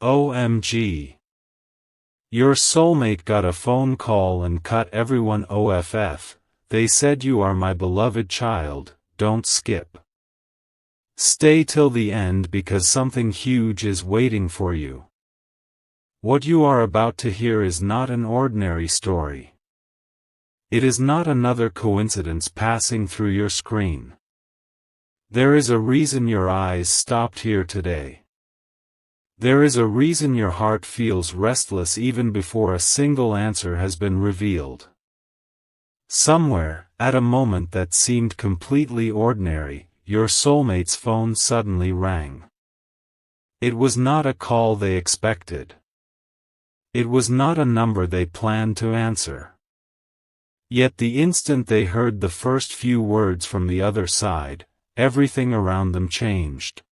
OMG. Your soulmate got a phone call and cut everyone off. They said you are my beloved child, don't skip. Stay till the end because something huge is waiting for you. What you are about to hear is not an ordinary story. It is not another coincidence passing through your screen. There is a reason your eyes stopped here today. There is a reason your heart feels restless even before a single answer has been revealed. Somewhere, at a moment that seemed completely ordinary, your soulmate's phone suddenly rang. It was not a call they expected. It was not a number they planned to answer. Yet the instant they heard the first few words from the other side, everything around them changed.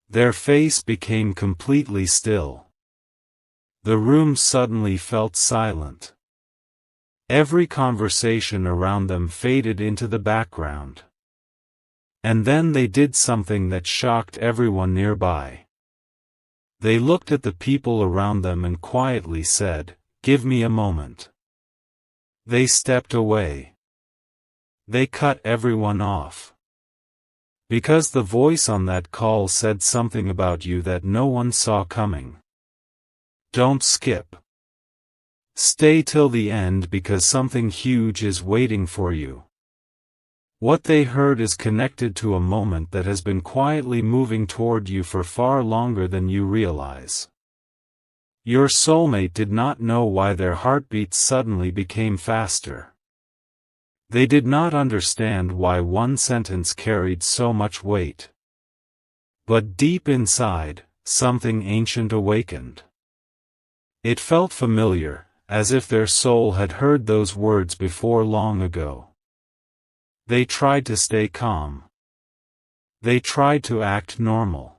Their face became completely still. The room suddenly felt silent. Every conversation around them faded into the background. And then they did something that shocked everyone nearby. They looked at the people around them and quietly said, "Give me a moment." They stepped away. They cut everyone off. Because the voice on that call said something about you that no one saw coming. Don't skip. Stay till the end because something huge is waiting for you. What they heard is connected to a moment that has been quietly moving toward you for far longer than you realize. Your soulmate did not know why their heartbeats suddenly became faster. They did not understand why one sentence carried so much weight. But deep inside, something ancient awakened. It felt familiar, as if their soul had heard those words before long ago. They tried to stay calm. They tried to act normal.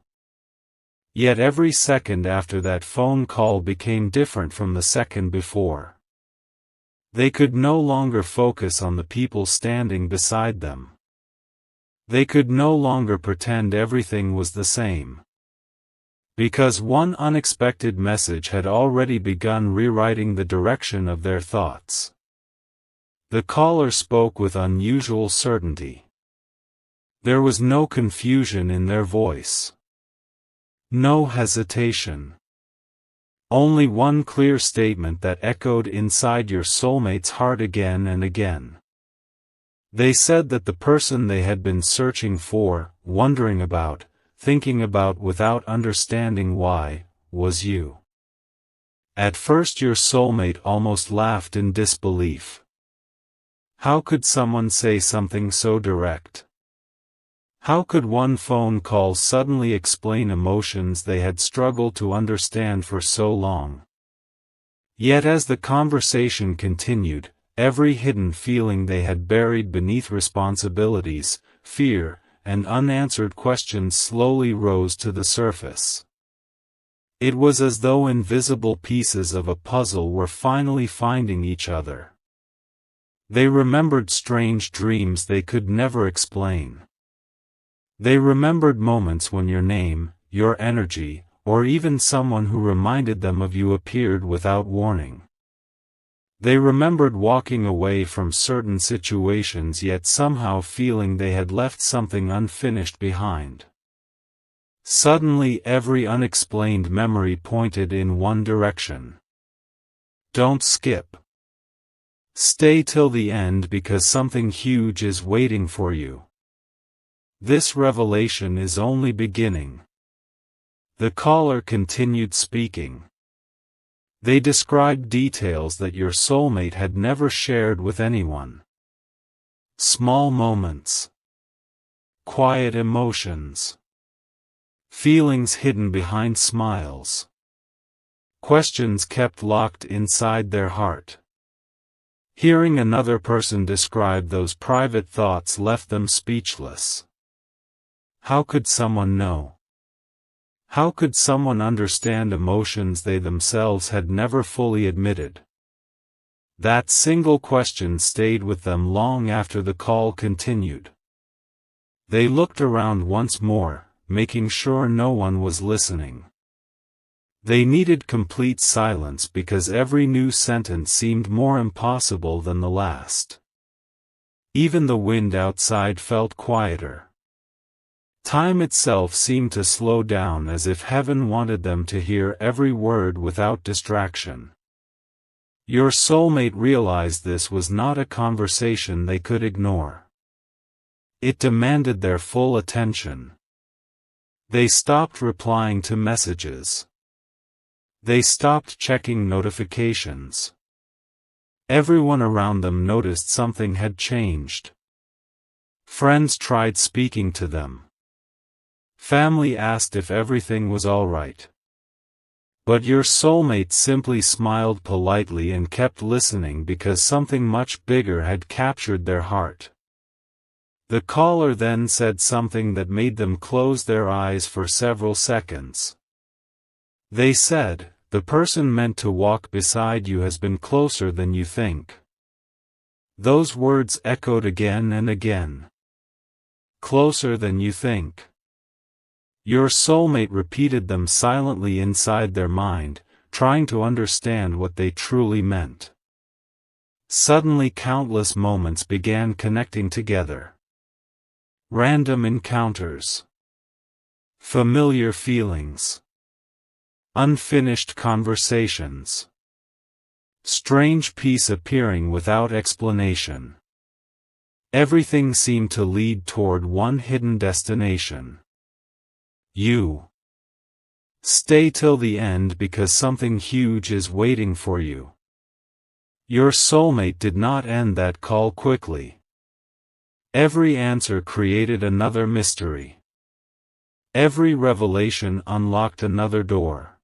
Yet every second after that phone call became different from the second before. They could no longer focus on the people standing beside them. They could no longer pretend everything was the same. Because one unexpected message had already begun rewriting the direction of their thoughts. The caller spoke with unusual certainty. There was no confusion in their voice. No hesitation. Only one clear statement that echoed inside your soulmate's heart again and again. They said that the person they had been searching for, wondering about, thinking about without understanding why, was you. At first your soulmate almost laughed in disbelief. How could someone say something so direct? How could one phone call suddenly explain emotions they had struggled to understand for so long? Yet as the conversation continued, every hidden feeling they had buried beneath responsibilities, fear, and unanswered questions slowly rose to the surface. It was as though invisible pieces of a puzzle were finally finding each other. They remembered strange dreams they could never explain. They remembered moments when your name, your energy, or even someone who reminded them of you appeared without warning. They remembered walking away from certain situations yet somehow feeling they had left something unfinished behind. Suddenly every unexplained memory pointed in one direction. Don't skip. Stay till the end because something huge is waiting for you. This revelation is only beginning. The caller continued speaking. They described details that your soulmate had never shared with anyone. Small moments. Quiet emotions. Feelings hidden behind smiles. Questions kept locked inside their heart. Hearing another person describe those private thoughts left them speechless. How could someone know? How could someone understand emotions they themselves had never fully admitted? That single question stayed with them long after the call continued. They looked around once more, making sure no one was listening. They needed complete silence because every new sentence seemed more impossible than the last. Even the wind outside felt quieter. Time itself seemed to slow down as if heaven wanted them to hear every word without distraction. Your soulmate realized this was not a conversation they could ignore. It demanded their full attention. They stopped replying to messages. They stopped checking notifications. Everyone around them noticed something had changed. Friends tried speaking to them. Family asked if everything was all right. But your soulmate simply smiled politely and kept listening because something much bigger had captured their heart. The caller then said something that made them close their eyes for several seconds. They said, "The person meant to walk beside you has been closer than you think." Those words echoed again and again. Closer than you think. Your soulmate repeated them silently inside their mind, trying to understand what they truly meant. Suddenly countless moments began connecting together. Random encounters. Familiar feelings. Unfinished conversations. Strange peace appearing without explanation. Everything seemed to lead toward one hidden destination. You. Stay till the end because something huge is waiting for you. Your soulmate did not end that call quickly. Every answer created another mystery. Every revelation unlocked another door.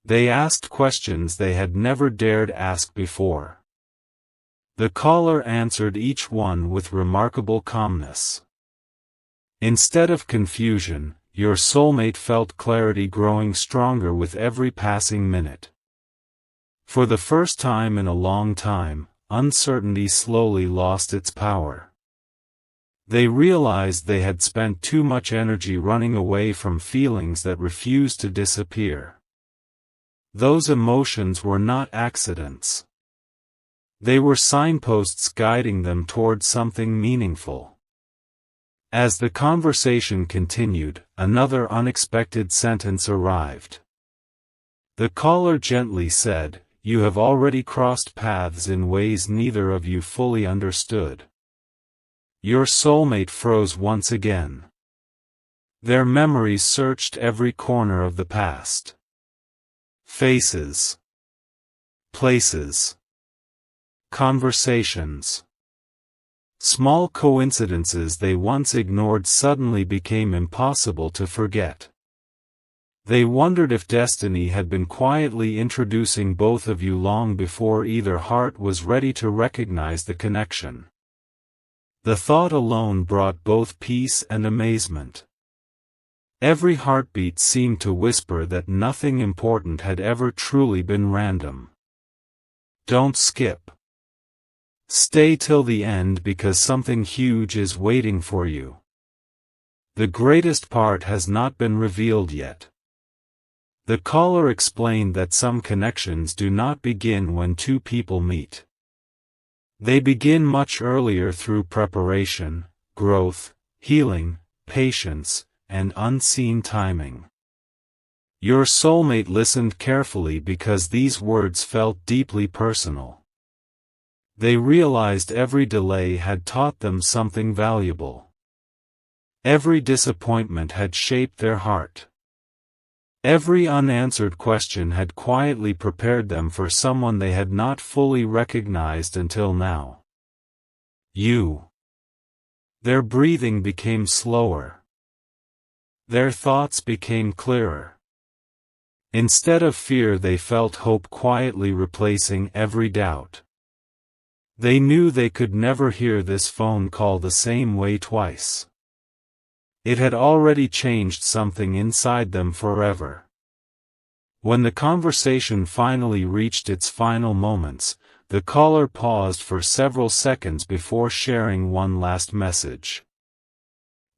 They asked questions they had never dared ask before. The caller answered each one with remarkable calmness. Instead of confusion, your soulmate felt clarity growing stronger with every passing minute. For the first time in a long time, uncertainty slowly lost its power. They realized they had spent too much energy running away from feelings that refused to disappear. Those emotions were not accidents. They were signposts guiding them toward something meaningful. As the conversation continued, another unexpected sentence arrived. The caller gently said, "You have already crossed paths in ways neither of you fully understood." Your soulmate froze once again. Their memories searched every corner of the past. Faces. Places. Conversations. Small coincidences they once ignored suddenly became impossible to forget. They wondered if destiny had been quietly introducing both of you long before either heart was ready to recognize the connection. The thought alone brought both peace and amazement. Every heartbeat seemed to whisper that nothing important had ever truly been random. Don't skip. Stay till the end because something huge is waiting for you. The greatest part has not been revealed yet. The caller explained that some connections do not begin when two people meet. They begin much earlier through preparation, growth, healing, patience, and unseen timing. Your soulmate listened carefully because these words felt deeply personal. They realized every delay had taught them something valuable. Every disappointment had shaped their heart. Every unanswered question had quietly prepared them for someone they had not fully recognized until now. You. Their breathing became slower. Their thoughts became clearer. Instead of fear they felt hope quietly replacing every doubt. They knew they could never hear this phone call the same way twice. It had already changed something inside them forever. When the conversation finally reached its final moments, the caller paused for several seconds before sharing one last message.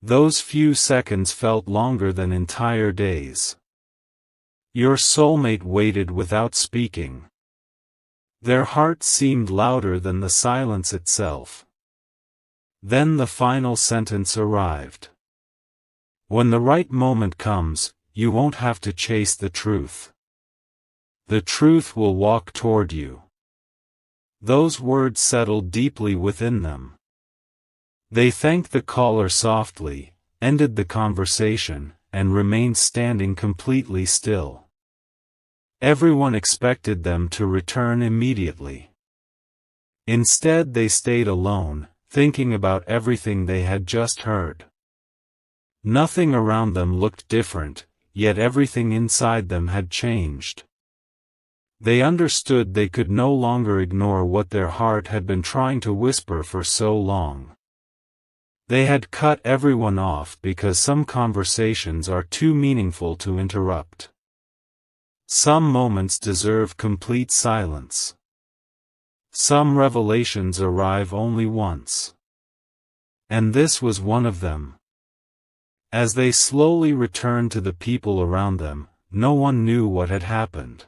Those few seconds felt longer than entire days. Your soulmate waited without speaking. Their heart seemed louder than the silence itself. Then the final sentence arrived. When the right moment comes, you won't have to chase the truth. The truth will walk toward you. Those words settled deeply within them. They thanked the caller softly, ended the conversation, and remained standing completely still. Everyone expected them to return immediately. Instead, they stayed alone, thinking about everything they had just heard. Nothing around them looked different, yet everything inside them had changed. They understood they could no longer ignore what their heart had been trying to whisper for so long. They had cut everyone off because some conversations are too meaningful to interrupt. Some moments deserve complete silence. Some revelations arrive only once. And this was one of them. As they slowly returned to the people around them, no one knew what had happened.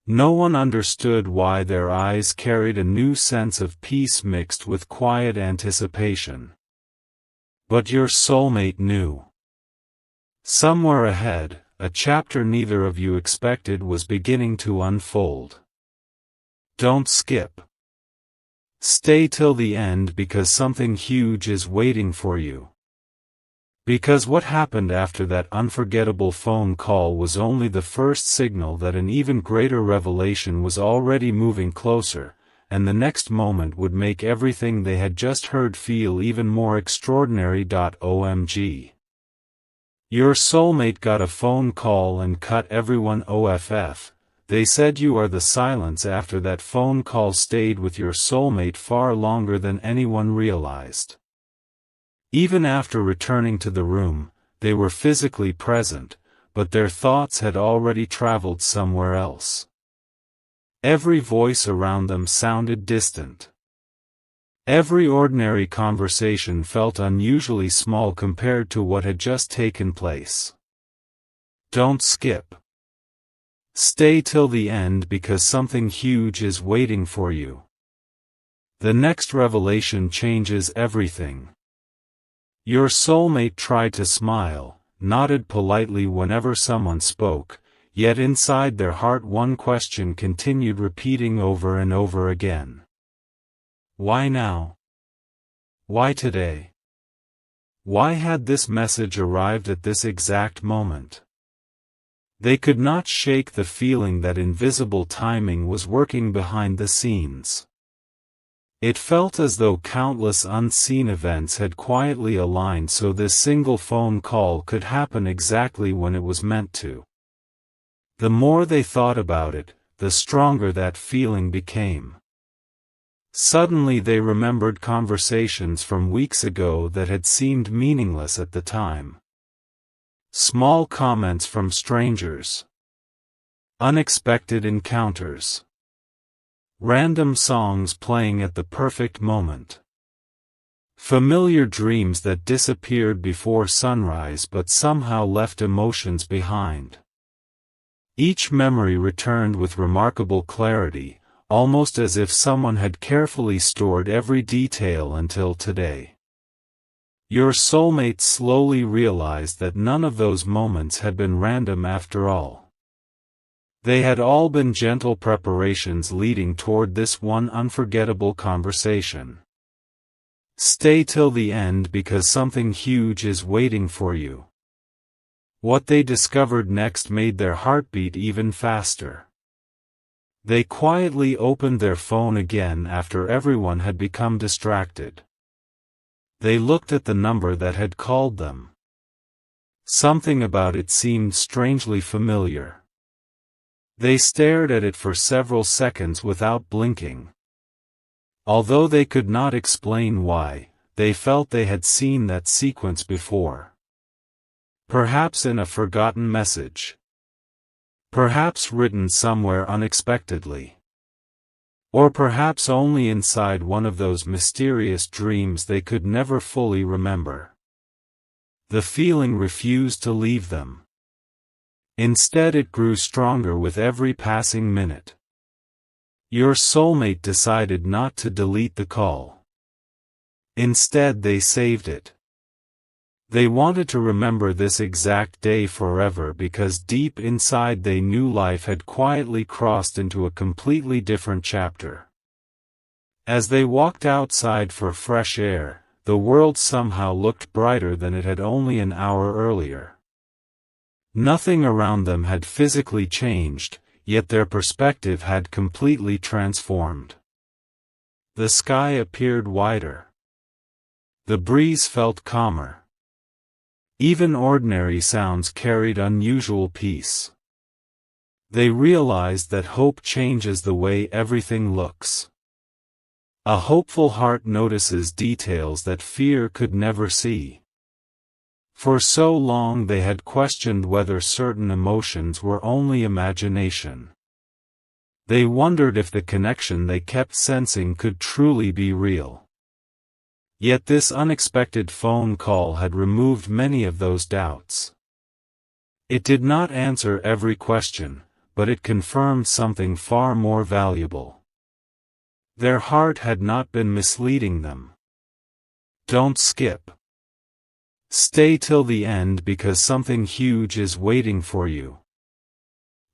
No one understood why their eyes carried a new sense of peace mixed with quiet anticipation. But your soulmate knew. Somewhere ahead, a chapter neither of you expected was beginning to unfold. Don't skip. Stay till the end because something huge is waiting for you. Because what happened after that unforgettable phone call was only the first signal that an even greater revelation was already moving closer, and the next moment would make everything they had just heard feel even more extraordinary. OMG. Your soulmate got a phone call and cut everyone off. They said you are the silence after that phone call stayed with your soulmate far longer than anyone realized. Even after returning to the room, they were physically present, but their thoughts had already traveled somewhere else. Every voice around them sounded distant. Every ordinary conversation felt unusually small compared to what had just taken place. Don't skip. Stay till the end because something huge is waiting for you. The next revelation changes everything. Your soulmate tried to smile, nodded politely whenever someone spoke, yet inside their heart one question continued repeating over and over again. Why now? Why today? Why had this message arrived at this exact moment? They could not shake the feeling that invisible timing was working behind the scenes. It felt as though countless unseen events had quietly aligned so this single phone call could happen exactly when it was meant to. The more they thought about it, the stronger that feeling became. Suddenly they remembered conversations from weeks ago that had seemed meaningless at the time. Small comments from strangers. Unexpected encounters. Random songs playing at the perfect moment. Familiar dreams that disappeared before sunrise but somehow left emotions behind. Each memory returned with remarkable clarity, almost as if someone had carefully stored every detail until today. Your soulmate slowly realized that none of those moments had been random after all. They had all been gentle preparations leading toward this one unforgettable conversation. Stay till the end because something huge is waiting for you. What they discovered next made their heartbeat even faster. They quietly opened their phone again after everyone had become distracted. They looked at the number that had called them. Something about it seemed strangely familiar. They stared at it for several seconds without blinking. Although they could not explain why, they felt they had seen that sequence before. Perhaps in a forgotten message. Perhaps written somewhere unexpectedly. Or perhaps only inside one of those mysterious dreams they could never fully remember. The feeling refused to leave them. Instead, it grew stronger with every passing minute. Your soulmate decided not to delete the call. Instead, they saved it. They wanted to remember this exact day forever because deep inside they knew life had quietly crossed into a completely different chapter. As they walked outside for fresh air, the world somehow looked brighter than it had only an hour earlier. Nothing around them had physically changed, yet their perspective had completely transformed. The sky appeared wider. The breeze felt calmer. Even ordinary sounds carried unusual peace. They realized that hope changes the way everything looks. A hopeful heart notices details that fear could never see. For so long they had questioned whether certain emotions were only imagination. They wondered if the connection they kept sensing could truly be real. Yet this unexpected phone call had removed many of those doubts. It did not answer every question, but it confirmed something far more valuable. Their heart had not been misleading them. Don't skip. Stay till the end because something huge is waiting for you.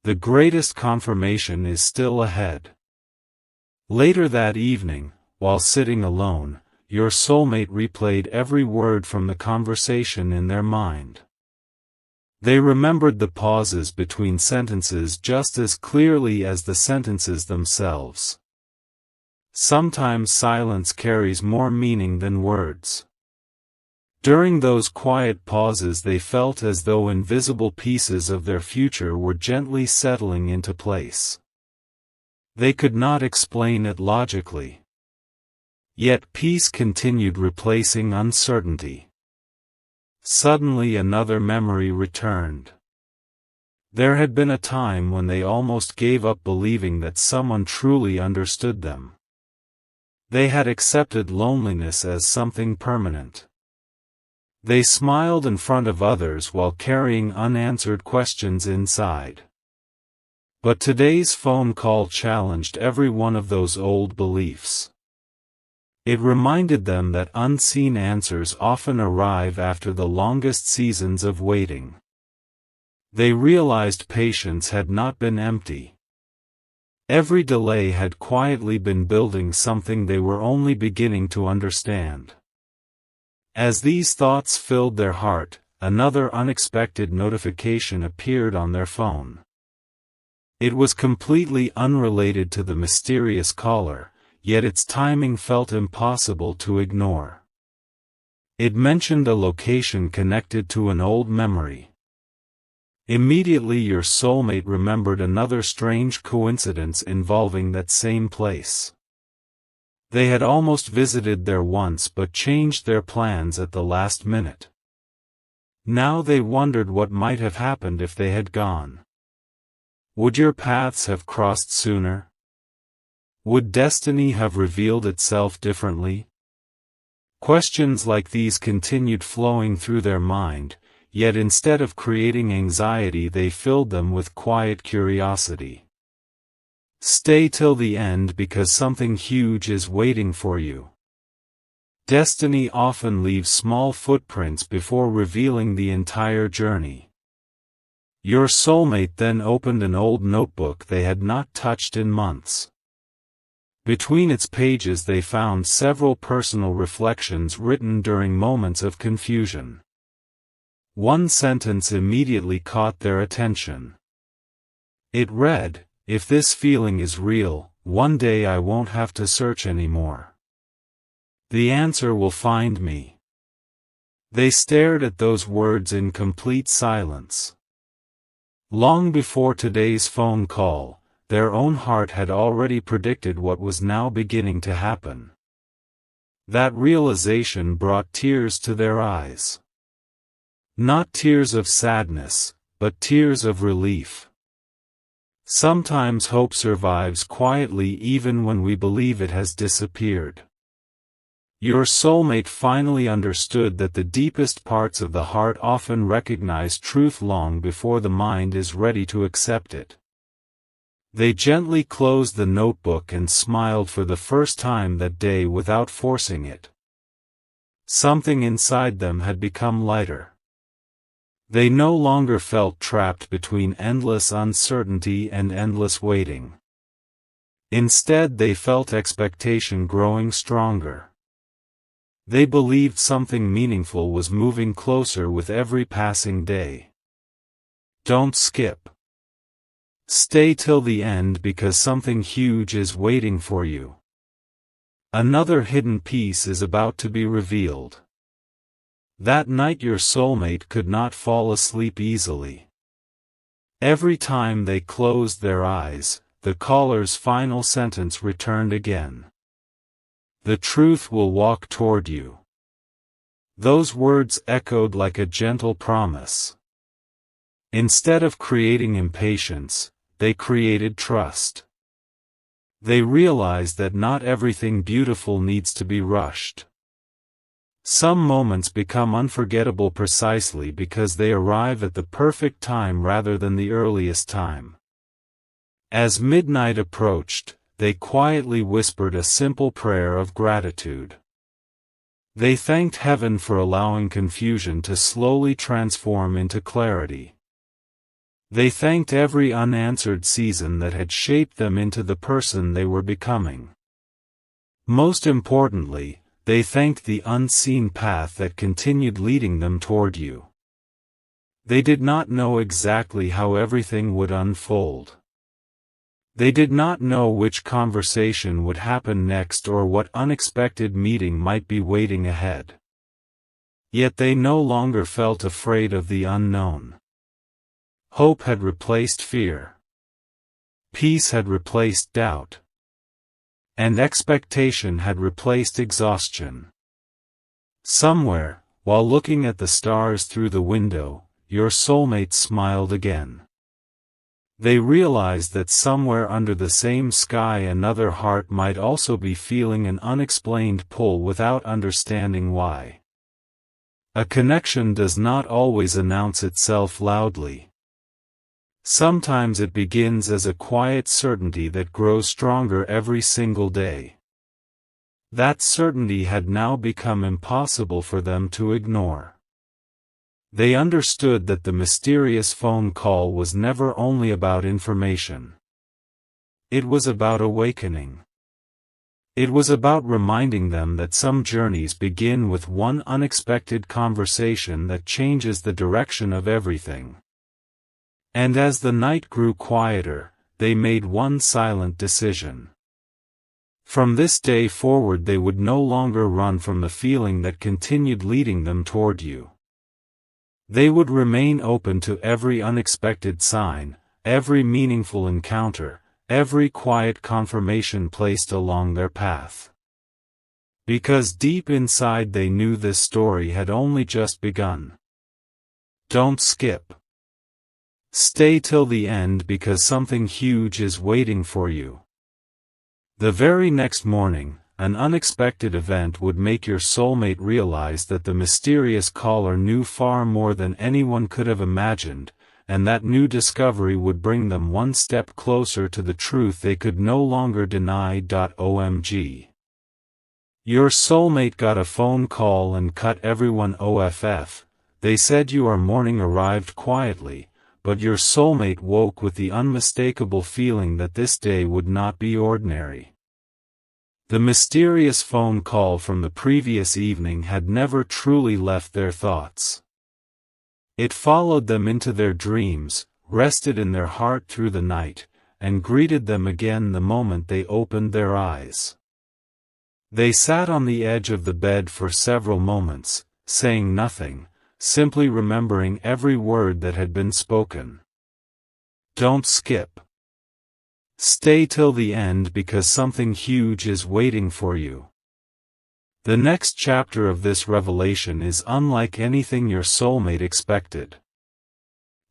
The greatest confirmation is still ahead. Later that evening, while sitting alone, your soulmate replayed every word from the conversation in their mind. They remembered the pauses between sentences just as clearly as the sentences themselves. Sometimes silence carries more meaning than words. During those quiet pauses they felt as though invisible pieces of their future were gently settling into place. They could not explain it logically. Yet peace continued replacing uncertainty. Suddenly another memory returned. There had been a time when they almost gave up believing that someone truly understood them. They had accepted loneliness as something permanent. They smiled in front of others while carrying unanswered questions inside. But today's phone call challenged every one of those old beliefs. It reminded them that unseen answers often arrive after the longest seasons of waiting. They realized patience had not been empty. Every delay had quietly been building something they were only beginning to understand. As these thoughts filled their heart, another unexpected notification appeared on their phone. It was completely unrelated to the mysterious caller, yet its timing felt impossible to ignore. It mentioned a location connected to an old memory. Immediately your soulmate remembered another strange coincidence involving that same place. They had almost visited there once but changed their plans at the last minute. Now they wondered what might have happened if they had gone. Would your paths have crossed sooner? Would destiny have revealed itself differently? Questions like these continued flowing through their mind, yet instead of creating anxiety they filled them with quiet curiosity. Stay till the end because something huge is waiting for you. Destiny often leaves small footprints before revealing the entire journey. Your soulmate then opened an old notebook they had not touched in months. Between its pages they found several personal reflections written during moments of confusion. One sentence immediately caught their attention. It read, "If this feeling is real, one day I won't have to search anymore. The answer will find me." They stared at those words in complete silence. Long before today's phone call, their own heart had already predicted what was now beginning to happen. That realization brought tears to their eyes. Not tears of sadness, but tears of relief. Sometimes hope survives quietly even when we believe it has disappeared. Your soulmate finally understood that the deepest parts of the heart often recognize truth long before the mind is ready to accept it. They gently closed the notebook and smiled for the first time that day without forcing it. Something inside them had become lighter. They no longer felt trapped between endless uncertainty and endless waiting. Instead, they felt expectation growing stronger. They believed something meaningful was moving closer with every passing day. Don't skip. Stay till the end because something huge is waiting for you. Another hidden piece is about to be revealed. That night your soulmate could not fall asleep easily. Every time they closed their eyes, the caller's final sentence returned again. The truth will walk toward you. Those words echoed like a gentle promise. Instead of creating impatience, they created trust. They realized that not everything beautiful needs to be rushed. Some moments become unforgettable precisely because they arrive at the perfect time rather than the earliest time. As midnight approached, they quietly whispered a simple prayer of gratitude. They thanked heaven for allowing confusion to slowly transform into clarity. They thanked every unanswered season that had shaped them into the person they were becoming. Most importantly, they thanked the unseen path that continued leading them toward you. They did not know exactly how everything would unfold. They did not know which conversation would happen next or what unexpected meeting might be waiting ahead. Yet they no longer felt afraid of the unknown. Hope had replaced fear. Peace had replaced doubt. And expectation had replaced exhaustion. Somewhere, while looking at the stars through the window, your soulmate smiled again. They realized that somewhere under the same sky another heart might also be feeling an unexplained pull without understanding why. A connection does not always announce itself loudly. Sometimes it begins as a quiet certainty that grows stronger every single day. That certainty had now become impossible for them to ignore. They understood that the mysterious phone call was never only about information. It was about awakening. It was about reminding them that some journeys begin with one unexpected conversation that changes the direction of everything. And as the night grew quieter, they made one silent decision. From this day forward they would no longer run from the feeling that continued leading them toward you. They would remain open to every unexpected sign, every meaningful encounter, every quiet confirmation placed along their path. Because deep inside they knew this story had only just begun. Don't skip. Stay till the end because something huge is waiting for you. The very next morning, an unexpected event would make your soulmate realize that the mysterious caller knew far more than anyone could have imagined, and that new discovery would bring them one step closer to the truth they could no longer deny. OMG. Your soulmate got a phone call and cut everyone off. They said your morning arrived quietly, but your soulmate woke with the unmistakable feeling that this day would not be ordinary. The mysterious phone call from the previous evening had never truly left their thoughts. It followed them into their dreams, rested in their heart through the night, and greeted them again the moment they opened their eyes. They sat on the edge of the bed for several moments, saying nothing, simply remembering every word that had been spoken. Don't skip. Stay till the end because something huge is waiting for you. The next chapter of this revelation is unlike anything your soulmate expected.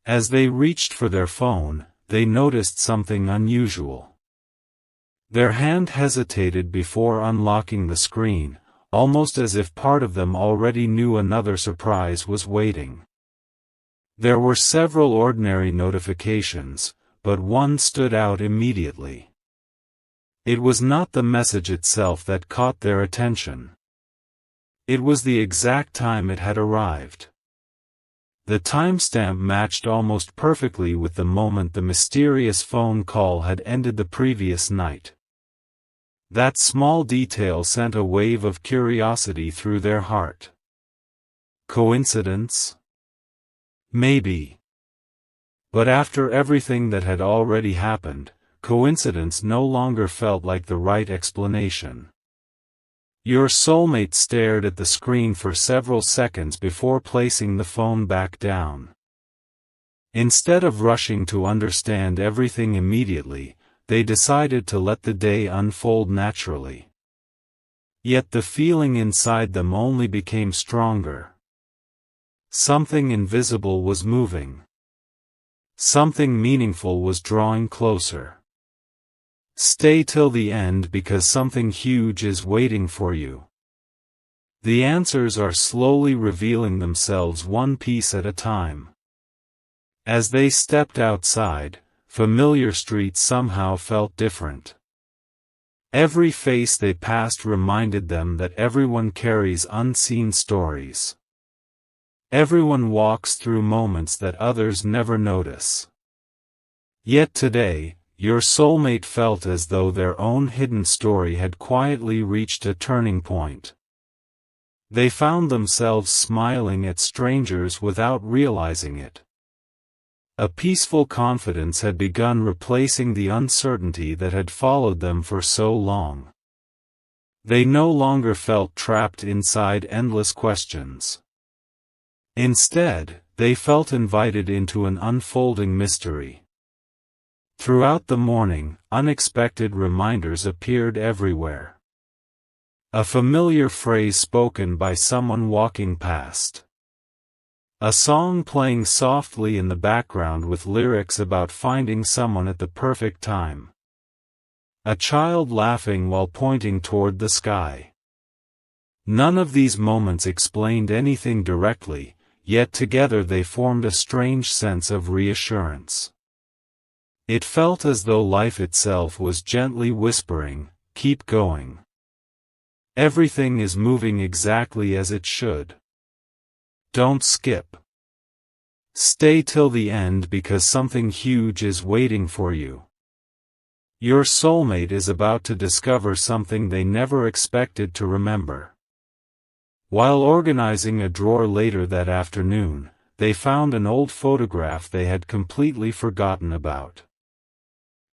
As they reached for their phone, they noticed something unusual. Their hand hesitated before unlocking the screen, almost as if part of them already knew another surprise was waiting. There were several ordinary notifications, but one stood out immediately. It was not the message itself that caught their attention. It was the exact time it had arrived. The timestamp matched almost perfectly with the moment the mysterious phone call had ended the previous night. That small detail sent a wave of curiosity through their heart. Coincidence? Maybe. But after everything that had already happened, coincidence no longer felt like the right explanation. Your soulmate stared at the screen for several seconds before placing the phone back down. Instead of rushing to understand everything immediately, they decided to let the day unfold naturally. Yet the feeling inside them only became stronger. Something invisible was moving. Something meaningful was drawing closer. Stay till the end because something huge is waiting for you. The answers are slowly revealing themselves one piece at a time. As they stepped outside, familiar streets somehow felt different. Every face they passed reminded them that everyone carries unseen stories. Everyone walks through moments that others never notice. Yet today, your soulmate felt as though their own hidden story had quietly reached a turning point. They found themselves smiling at strangers without realizing it. A peaceful confidence had begun replacing the uncertainty that had followed them for so long. They no longer felt trapped inside endless questions. Instead, they felt invited into an unfolding mystery. Throughout the morning, unexpected reminders appeared everywhere. A familiar phrase spoken by someone walking past. A song playing softly in the background with lyrics about finding someone at the perfect time. A child laughing while pointing toward the sky. None of these moments explained anything directly, yet together they formed a strange sense of reassurance. It felt as though life itself was gently whispering, "Keep going. Everything is moving exactly as it should. Don't skip. Stay till the end because something huge is waiting for you." Your soulmate is about to discover something they never expected to remember. While organizing a drawer later that afternoon, they found an old photograph they had completely forgotten about.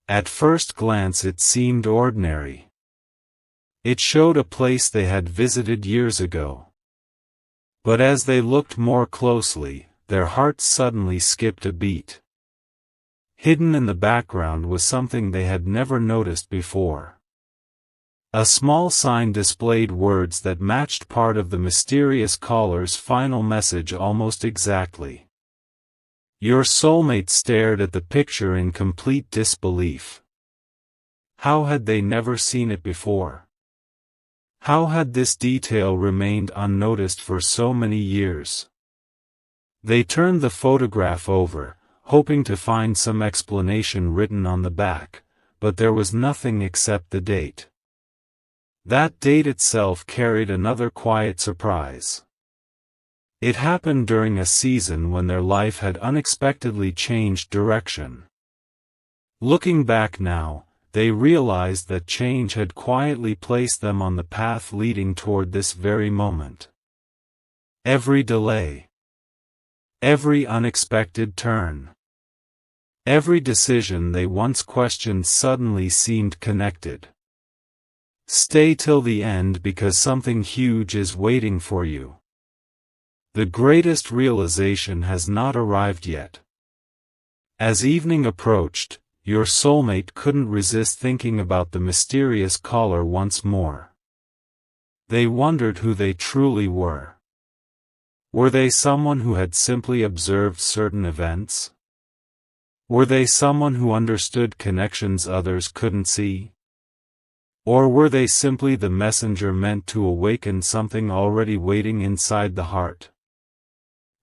At first glance it seemed ordinary. It showed a place they had visited years ago. But as they looked more closely, their hearts suddenly skipped a beat. Hidden in the background was something they had never noticed before. A small sign displayed words that matched part of the mysterious caller's final message almost exactly. Your soulmate stared at the picture in complete disbelief. How had they never seen it before? How had this detail remained unnoticed for so many years? They turned the photograph over, hoping to find some explanation written on the back, but there was nothing except the date. That date itself carried another quiet surprise. It happened during a season when their life had unexpectedly changed direction. Looking back now, they realized that change had quietly placed them on the path leading toward this very moment. Every delay, every unexpected turn, every decision they once questioned suddenly seemed connected. Stay till the end because something huge is waiting for you. The greatest realization has not arrived yet. As evening approached, your soulmate couldn't resist thinking about the mysterious caller once more. They wondered who they truly were. Were they someone who had simply observed certain events? Were they someone who understood connections others couldn't see? Or were they simply the messenger meant to awaken something already waiting inside the heart?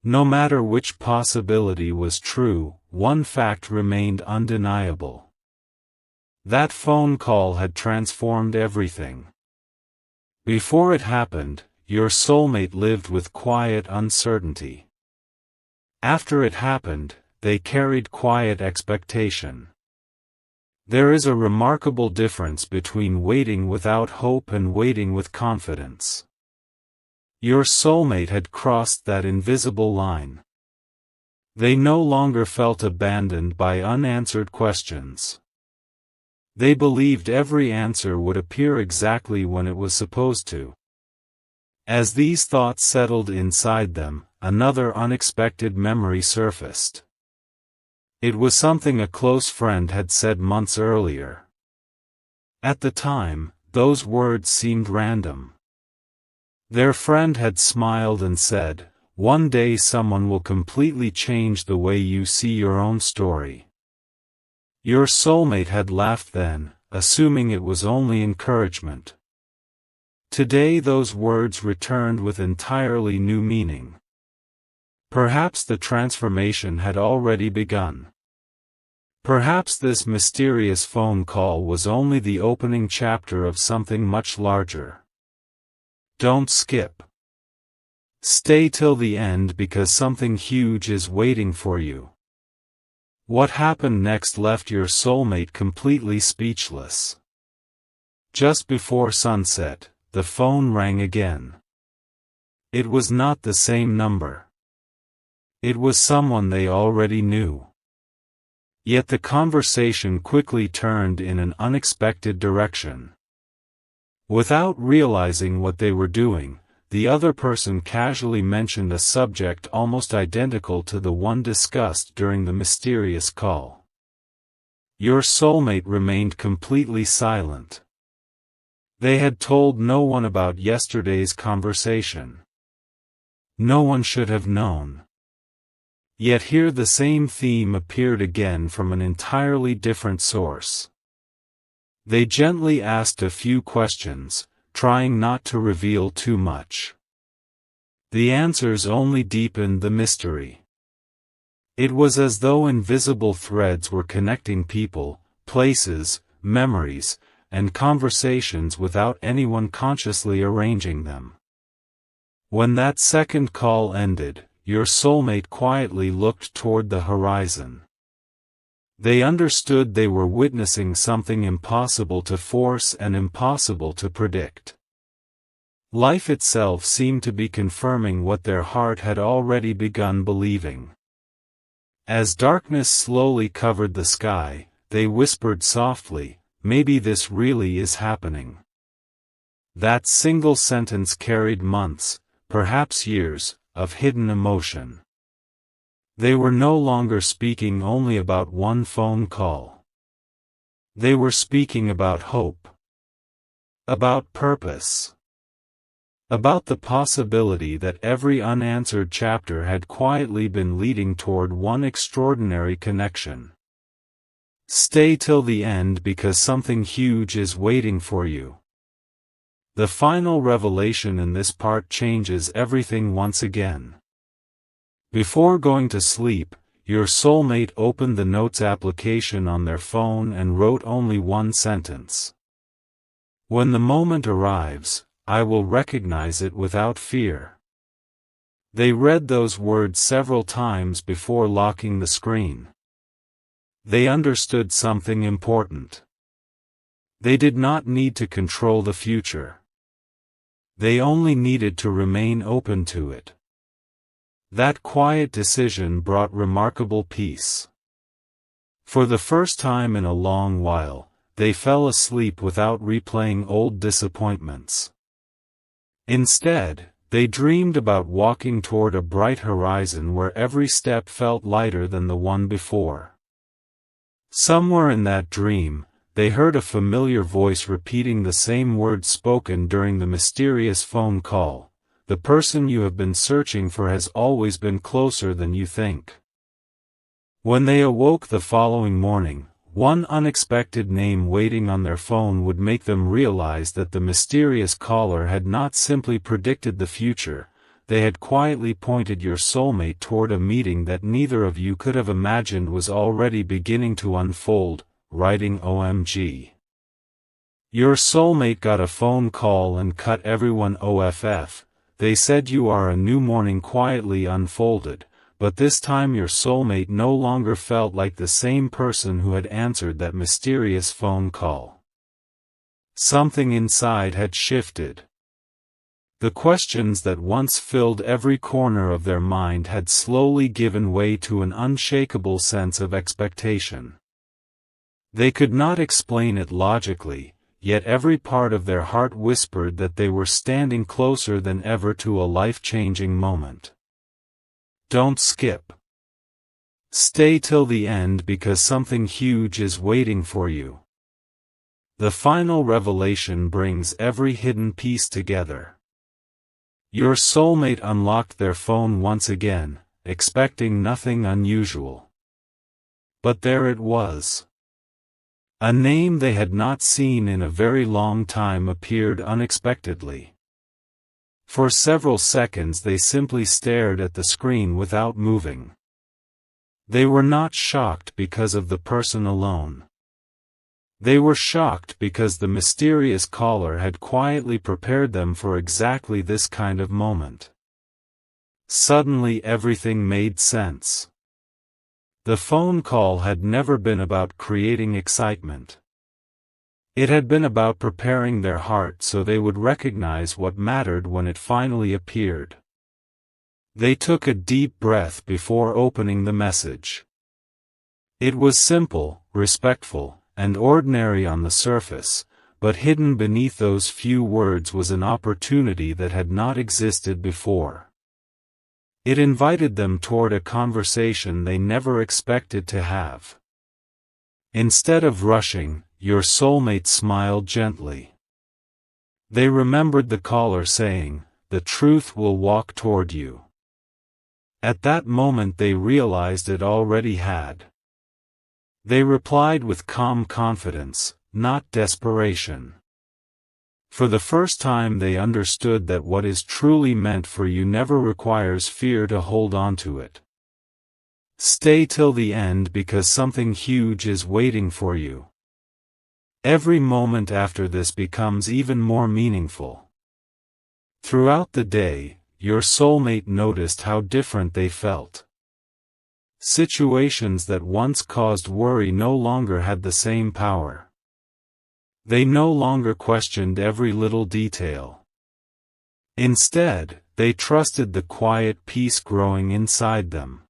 No matter which possibility was true, one fact remained undeniable. That phone call had transformed everything. Before it happened, your soulmate lived with quiet uncertainty. After it happened, they carried quiet expectation. There is a remarkable difference between waiting without hope and waiting with confidence. Your soulmate had crossed that invisible line. They no longer felt abandoned by unanswered questions. They believed every answer would appear exactly when it was supposed to. As these thoughts settled inside them, another unexpected memory surfaced. It was something a close friend had said months earlier. At the time, those words seemed random. Their friend had smiled and said, "One day someone will completely change the way you see your own story." Your soulmate had laughed then, assuming it was only encouragement. Today those words returned with entirely new meaning. Perhaps the transformation had already begun. Perhaps this mysterious phone call was only the opening chapter of something much larger. Don't skip. Stay till the end because something huge is waiting for you. What happened next left your soulmate completely speechless. Just before sunset, the phone rang again. It was not the same number. It was someone they already knew. Yet the conversation quickly turned in an unexpected direction. Without realizing what they were doing, the other person casually mentioned a subject almost identical to the one discussed during the mysterious call. Your soulmate remained completely silent. They had told no one about yesterday's conversation. No one should have known. Yet here the same theme appeared again from an entirely different source. They gently asked a few questions, trying not to reveal too much. The answers only deepened the mystery. It was as though invisible threads were connecting people, places, memories, and conversations without anyone consciously arranging them. When that second call ended, your soulmate quietly looked toward the horizon. They understood they were witnessing something impossible to force and impossible to predict. Life itself seemed to be confirming what their heart had already begun believing. As darkness slowly covered the sky, they whispered softly, "Maybe this really is happening." That single sentence carried months, perhaps years, of hidden emotion. They were no longer speaking only about one phone call. They were speaking about hope. About purpose. About the possibility that every unanswered chapter had quietly been leading toward one extraordinary connection. Stay till the end because something huge is waiting for you. The final revelation in this part changes everything once again. Before going to sleep, your soulmate opened the notes application on their phone and wrote only one sentence. "When the moment arrives, I will recognize it without fear." They read those words several times before locking the screen. They understood something important. They did not need to control the future. They only needed to remain open to it. That quiet decision brought remarkable peace. For the first time in a long while, they fell asleep without replaying old disappointments. Instead, they dreamed about walking toward a bright horizon where every step felt lighter than the one before. Somewhere in that dream, they heard a familiar voice repeating the same words spoken during the mysterious phone call. "The person you have been searching for has always been closer than you think." When they awoke the following morning, One unexpected name waiting on their phone would make them realize that the mysterious caller had not simply predicted the future, they had quietly pointed your soulmate toward a meeting that neither of you could have imagined was already beginning to unfold. Writing OMG. Your soulmate got a phone call and cut everyone off. They said you are a new morning quietly unfolded. But this time your soulmate no longer felt like the same person who had answered that mysterious phone call. Something inside had shifted. The questions that once filled every corner of their mind had slowly given way to an unshakable sense of expectation. They could not explain it logically, yet every part of their heart whispered that they were standing closer than ever to a life-changing moment. Don't skip. Stay till the end because something huge is waiting for you. The final revelation brings every hidden piece together. Your soulmate unlocked their phone once again, expecting nothing unusual. But there it was. A name they had not seen in a very long time appeared unexpectedly. For several seconds they simply stared at the screen without moving. They were not shocked because of the person alone. They were shocked because the mysterious caller had quietly prepared them for exactly this kind of moment. Suddenly everything made sense. The phone call had never been about creating excitement. It had been about preparing their heart so they would recognize what mattered when it finally appeared. They took a deep breath before opening the message. It was simple, respectful, and ordinary on the surface, but hidden beneath those few words was an opportunity that had not existed before. It invited them toward a conversation they never expected to have. Instead of rushing, your soulmate smiled gently. They remembered the caller saying, "The truth will walk toward you." At that moment they realized it already had. They replied with calm confidence, not desperation. For the first time they understood that what is truly meant for you never requires fear to hold on to it. Stay till the end because something huge is waiting for you. Every moment after this becomes even more meaningful. Throughout the day, your soulmate noticed how different they felt. Situations that once caused worry no longer had the same power. They no longer questioned every little detail. Instead, they trusted the quiet peace growing inside them.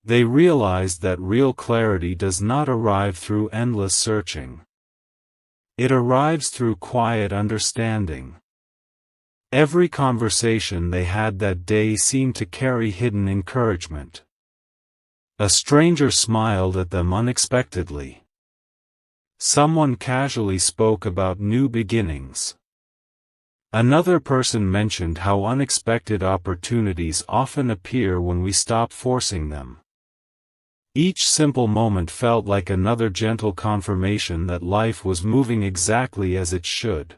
They realized that real clarity does not arrive through endless searching. It arrives through quiet understanding. Every conversation they had that day seemed to carry hidden encouragement. A stranger smiled at them unexpectedly. Someone casually spoke about new beginnings. Another person mentioned how unexpected opportunities often appear when we stop forcing them. Each simple moment felt like another gentle confirmation that life was moving exactly as it should.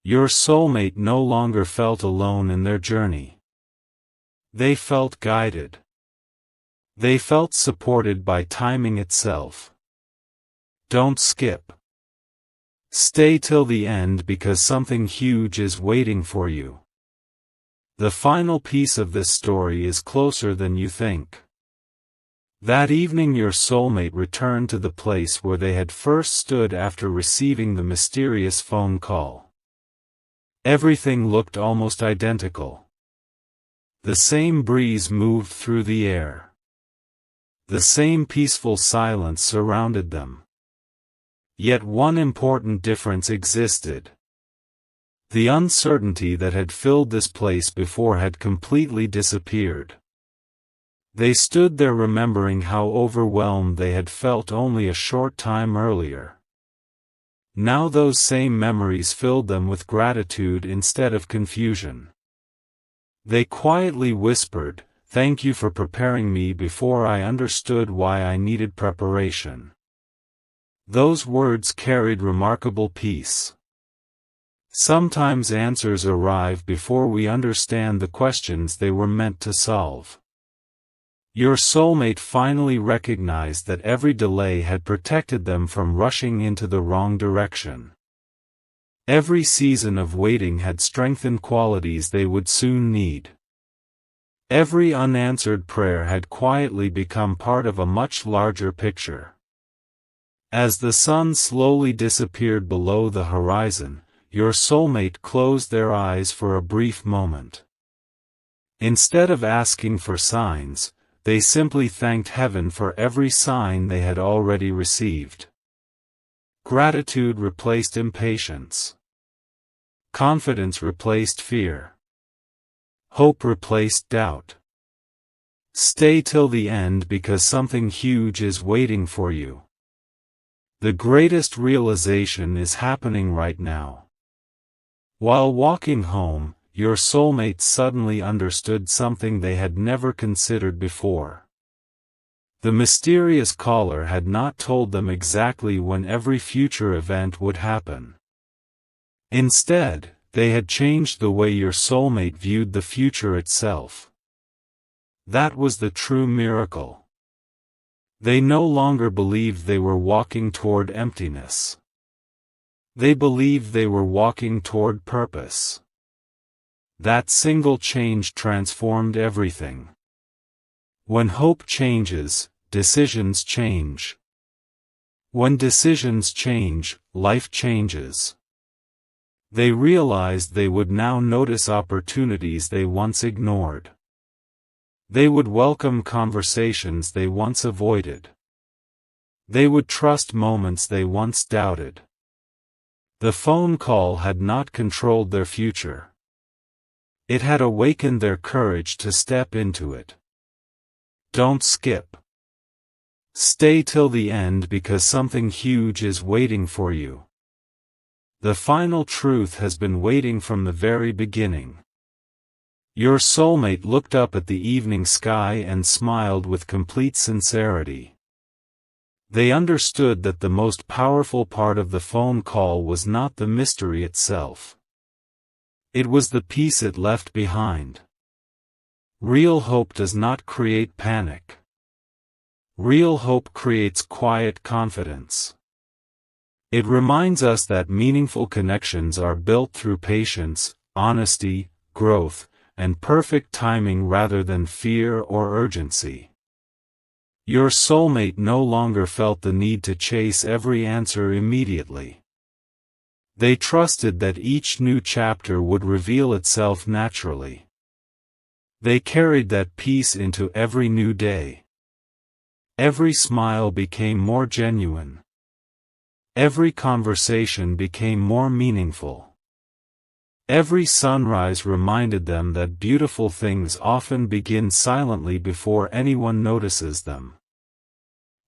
Your soulmate no longer felt alone in their journey. They felt guided. They felt supported by timing itself. Don't skip. Stay till the end because something huge is waiting for you. The final piece of this story is closer than you think. That evening your soulmate returned to the place where they had first stood after receiving the mysterious phone call. Everything looked almost identical. The same breeze moved through the air. The same peaceful silence surrounded them. Yet one important difference existed. The uncertainty that had filled this place before had completely disappeared. They stood there remembering how overwhelmed they had felt only a short time earlier. Now those same memories filled them with gratitude instead of confusion. They quietly whispered, "Thank you for preparing me before I understood why I needed preparation." Those words carried remarkable peace. Sometimes answers arrive before we understand the questions they were meant to solve. Your soulmate finally recognized that every delay had protected them from rushing into the wrong direction. Every season of waiting had strengthened qualities they would soon need. Every unanswered prayer had quietly become part of a much larger picture. As the sun slowly disappeared below the horizon, your soulmate closed their eyes for a brief moment. Instead of asking for signs, they simply thanked heaven for every sign they had already received. Gratitude replaced impatience. Confidence replaced fear. Hope replaced doubt. Stay till the end because something huge is waiting for you. The greatest realization is happening right now. While walking home, your soulmate suddenly understood something they had never considered before. The mysterious caller had not told them exactly when every future event would happen. Instead, they had changed the way your soulmate viewed the future itself. That was the true miracle. They no longer believed they were walking toward emptiness. They believed they were walking toward purpose. That single change transformed everything. When hope changes, decisions change. When decisions change, life changes. They realized they would now notice opportunities they once ignored. They would welcome conversations they once avoided. They would trust moments they once doubted. The phone call had not controlled their future. It had awakened their courage to step into it. Don't skip. Stay till the end because something huge is waiting for you. The final truth has been waiting from the very beginning. Your soulmate looked up at the evening sky and smiled with complete sincerity. They understood that the most powerful part of the phone call was not the mystery itself. It was the peace it left behind. Real hope does not create panic. Real hope creates quiet confidence. It reminds us that meaningful connections are built through patience, honesty, growth, and perfect timing rather than fear or urgency. Your soulmate no longer felt the need to chase every answer immediately. They trusted that each new chapter would reveal itself naturally. They carried that peace into every new day. Every smile became more genuine. Every conversation became more meaningful. Every sunrise reminded them that beautiful things often begin silently before anyone notices them.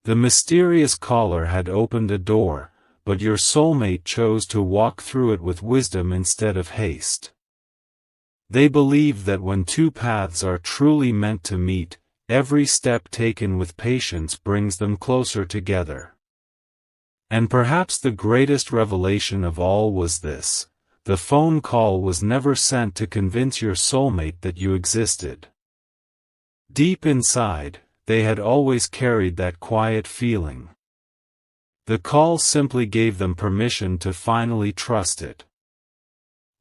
The mysterious caller had opened a door, but your soulmate chose to walk through it with wisdom instead of haste. They believed that when two paths are truly meant to meet, every step taken with patience brings them closer together. And perhaps the greatest revelation of all was this: the phone call was never sent to convince your soulmate that you existed. Deep inside, they had always carried that quiet feeling. The call simply gave them permission to finally trust it.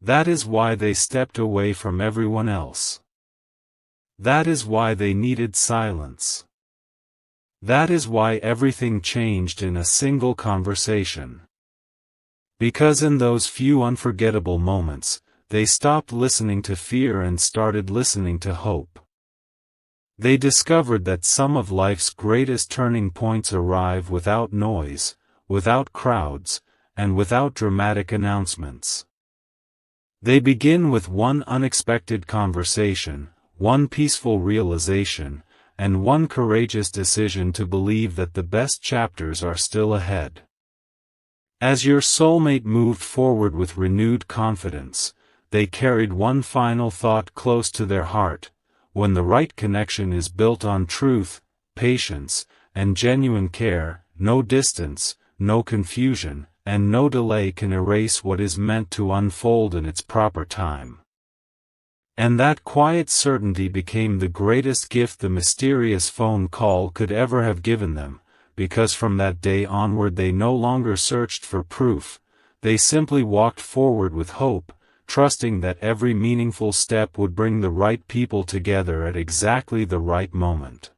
That is why they stepped away from everyone else. That is why they needed silence. That is why everything changed in a single conversation. Because in those few unforgettable moments, they stopped listening to fear and started listening to hope. They discovered that some of life's greatest turning points arrive without noise, without crowds, and without dramatic announcements. They begin with one unexpected conversation, one peaceful realization, and one courageous decision to believe that the best chapters are still ahead. As your soulmate moved forward with renewed confidence, they carried one final thought close to their heart: when the right connection is built on truth, patience, and genuine care, no distance, no confusion, and no delay can erase what is meant to unfold in its proper time. And that quiet certainty became the greatest gift the mysterious phone call could ever have given them, because from that day onward they no longer searched for proof, they simply walked forward with hope, trusting that every meaningful step would bring the right people together at exactly the right moment.